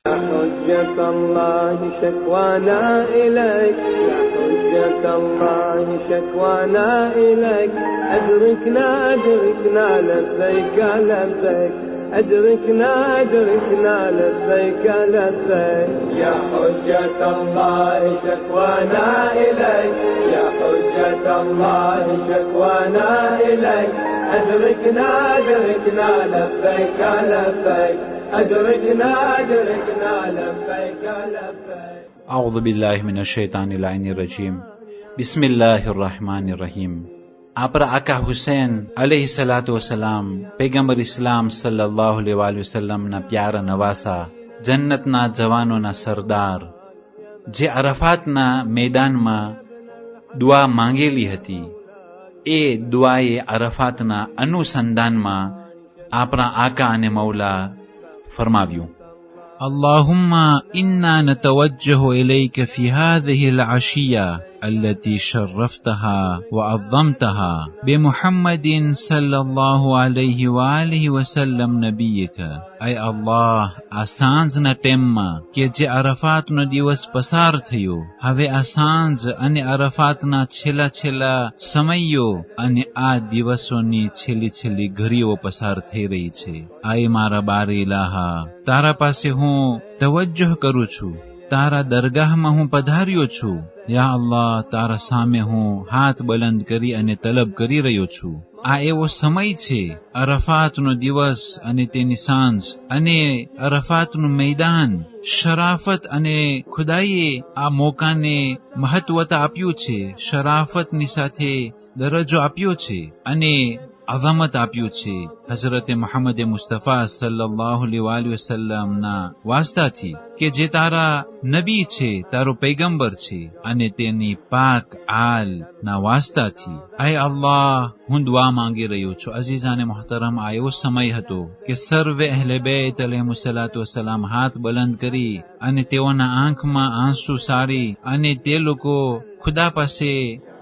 حجة الله شكوانا إليك يا حجة الله شكوانا إليك أدركنا أدركنا لبيك لبيك أدركنا أدركنا لبيك لبيك يا حجة الله شكوانا إليك يا حجة الله شكوانا إليك أدركنا أدركنا لبيك لبيك أدركنا أدركنا لبيك لبيك أعوذ بالله من الشيطان اللعين الرجيم بسم الله الرحمن الرحيم આપણા આકા હુસૈન અલૈહિ સલાતુ વસલામ પૈગંબર ઇસ્લામ સલ્લલ્લાહુ અલૈહિ વસલ્લમના પ્યારા નવાસા જન્નતના જવાનોના સરદાર જે અરફાતના મેદાનમાં દુઆ માંગેલી હતી એ દુઆએ અરફાતના અનુસંધાનમાં આપણા આકા અને મૌલા ફરમાવ્યું اللهم إنا نتوجه إليك في هذه العشية التي شرفتها وعظمتها بمحمد صلى الله عليه وآله وسلم نبيك أي الله آسانزنا टेमમાં કે જે અરફાતનો દિવસ પસાર થયો હવે આસાંજ અને અરફાતના છેલ્લા સમયો અને આ દિવસોની છેલ્લી ઘડીઓ પસાર થઈ રહી છે આય મારા બારે ઇલાહા તારા પાસે હું તવજ્જહ કરું છું તારા દરગાહમાં હું પધાર્યો છું યા અલ્લાહ તારા સામે હું હાથ બલંદ કરી અને તલબ કરી રહ્યો છું આ એવો સમય છે અરફાતનો દિવસ અને તેની સાંજ અને અરફાતનું મેદાન શરાફત અને ખુદાઈએ આ મોકાને મહત્વતા આપ્યું છે શરાફતની સાથે દરજ્જો આપ્યો છે અને અઝમત આપ્યું છે હઝરતે મુહમ્મદ મુસ્તફા સલ્લલ્લાહુ અલૈહિ વસલ્લમના વાસ્તાથી કે જે તારા નબી છે તારો પૈગંબર છે અને તેની પાક આલ ના વાસ્તાથી આય અલ્લાહ હું દુઆ માંગી રહ્યો છું અઝીઝાને મુહતરમ આ એવો સમય હતો કે સર્વે અહલે બેત અલૈહિસ્સલાતુ વસ્સલામ હાથ બલંદ કરી અને તેઓના આંખમાં આંસુ સારી અને તે લોકો ખુદા પાસે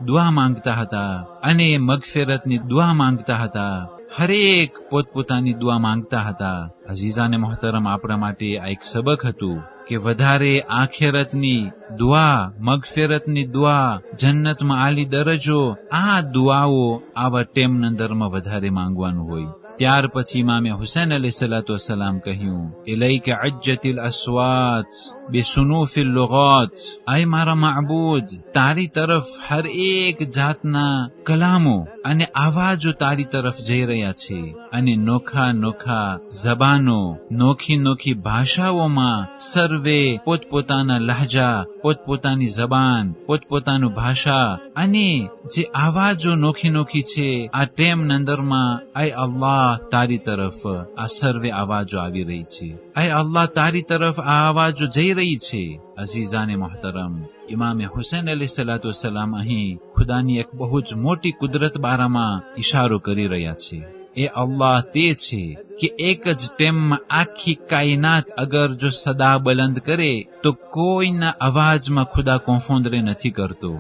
દુઆ માંગતા હતા અને મગફિરતની દુઆ માંગતા હતા હરેક પોતપોતાની દુઆ માંગતા હતા અઝીઝાને મોહતરમ આપણા માટે આ એક સબક હતું કે વધારે આખિરતની દુઆ મગફિરતની દુઆ જન્નતમાં આલી દરજ્જો આ દુઆઓ આવા ટેમના અંદરમાં વધારે માંગવાનું હોય ત્યાર પછી ઇમામે હુસૈન અલૈહિસ્સલાતુ વસ્સલામ કહ્યું ઇલૈક અજ્જતિલ અસ્વાત બેસુનૂફિલ લુગાત આય મારા માબૂદ તારી તરફ હર એક જાતના કલામો અને આવાજો તારી તરફ જઈ રહ્યા છે અને નોખા જબાનો નોખી ભાષાઓમાં સર્વે પોતપોતાના લહેજા પોતપોતાની જબાન પોતપોતાનું ભાષા અને જે આવાજો નોખી છે આ ટેમના અંદરમાં આય અલ્લાહ તારી તરફ આ સર્વે આવાજો આવી રહી છે આય અલ્લાહ તારી તરફ આ આવાજો જઈ રહી છે અઝીઝાને મોહતરમ ઇમામે હુસૈન અલૈહિસ્સલાતુ વસ્સલામ અહીં ખુદાની એક બહુ જ મોટી કુદરત બારામાં ઇશારો કરી રહ્યા છે એ અલ્લાહ તે છે કે એક જ ટેમમાં આખી કાયનાત અગર જો સદા બલંદ કરે તો કોઈના અવાજમાં ખુદા કોંફોંદરે નથી કરતો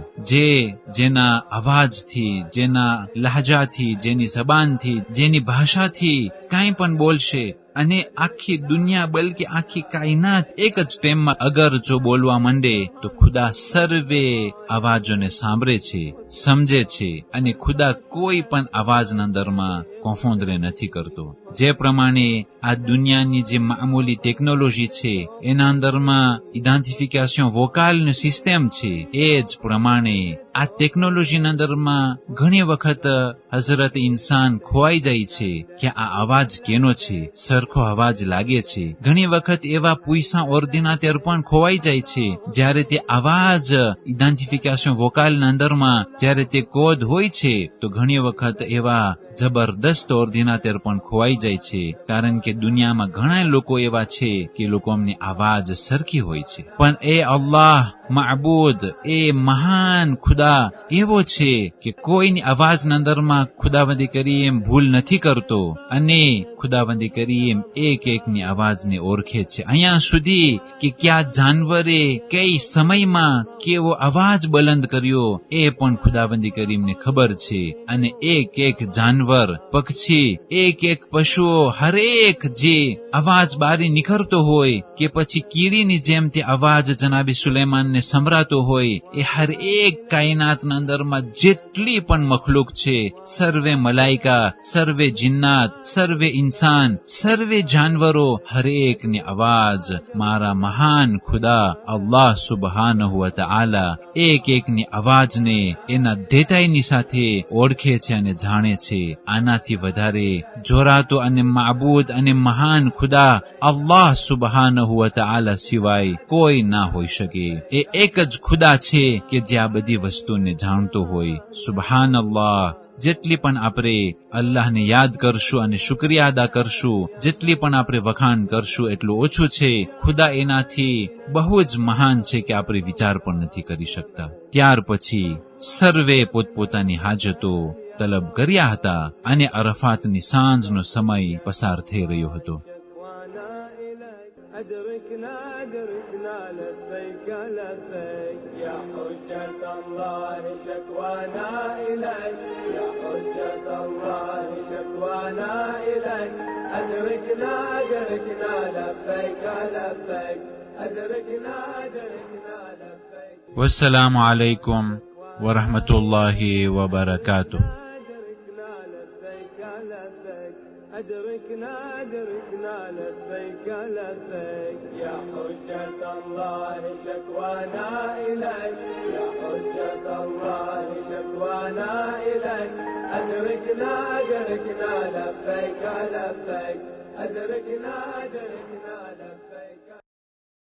જેના અવાજથી જેના લહેજાથી જેની જબાનથી જેની ભાષાથી કાંઈ પણ બોલશે અને આખી દુનિયા બલકે આખી કાયનાત એક જ ટાઈમમાં અગર જો બોલવા માંડે તો ખુદા સર્વે અવાજોને સાંભળે છે સમજે છે અને ખુદા કોઈ પણ અવાજના અંદરમાં કોંફોંદરે નથી કરતો જે પ્રમાણે આ દુનિયાની જે મામૂલી ટેકનોલોજી છે એના અંદરમાં ઇડેન્ટિફિકેશન વોકાલનું સિસ્ટમ છે એ જ પ્રમાણે આ ટેકનોલોજીના અંદરમાં ઘણી વખત હઝરત ઇન્સાન ખોવાઈ જાય છે કે આ અવાજ કેનો છે સરખો અવાજ લાગે છે ઘણી વખત એવા પૂયસા ઓર્ડિનેટર પણ ખોવાઈ જાય છે જ્યારે તે અવાજ ઇડેન્ટિફિકેશન વોકાલના અંદરમાં જ્યારે તે કોડ હોય છે તો ઘણી વખત એવા જબરદસ્ત ઓર્ડિનેટર પણ ખોવાઈ જાય છે કારણ કે દુનિયામાં ઘણા લોકો એવા છે કે લોકોની આવાજ સરખી હોય છે પણ એ અલ્લાહ માબૂદ એ મહાન ખુદા એવો છે કે કોઈની અવાજના અંદરમાં ખુદાવંદી કરીમ ભૂલ નથી કરતો અને ખુદાવંદી કરીમ એક એકની અવાજને ઓળખે છે અહીંયા સુધી કે ક્યા જાનવરે કઈ સમયમાં કેવો અવાજ બલંદ કર્યો એ પણ ખુદાવંદી કરીમને ખબર છે અને એક એક જાનવર પક્ષી એક એક પશુ પશુઓ હરેક જે અવાજ બારી નીકળતો હોય કે પછી કીડીની જેમ તે અવાજ જનાબી સુલેમાનને સંભળાતો હોય, એ હરેક કાયનાતના અંદરમાં જેટલી પણ મખલુક છે, સર્વે મલાઈકા, સર્વે જિન્નાત, સર્વે ઇન્સાન, સર્વે જાનવરો, હરેકની અવાજ મારા મહાન ખુદા અલ્લાહ સુબહાનહુ વ તઆલા એક એકની અવાજને એના દેતાઈની સાથે ઓળખે છે અને જાણે છે. આનાથી વધારે જોરાતો અને માબૂદ અને મહાન ખુદા અલ્લાહ સુબહાનહુ વ તઆલા સિવાય કોઈ ના હોઈ શકે. એ એક જ ખુદા છે કે જે આ બધી વસ્તુને જાણતો હોય. સુબહાનલ્લાહ. જેટલી પણ આપણે અલ્લાહને યાદ કરશું અને શુક્રિયા અદા કરશું, જેટલી પણ આપણે વખાણ કરશું એટલું ઓછું છે. ખુદા એનાથી બહુ જ મહાન છે કે આપણે વિચાર પણ નથી કરી શકતા. ત્યાર પછી સર્વે પોતપોતાની હાજતો તલબ કર્યા હતા અને અરફાતની સાંજનો સમય પસાર થઈ રહ્યો હતો. أدركنا أدركنا لبيك لبيك يا حجة الله شكوانا إليك يا حجة الله شكوانا إليك أدركنا أدركنا لبيك لبيك أدركنا أدركنا لبيك. والسلام عليكم ورحمة الله وبركاته. أدركنا أدركنا لبيك لبيك يا حجة الله شكوانا إليك يا حجة الله شكوانا إليك أدركنا أدركنا لبيك لبيك أدركنا أدركنا لبيك.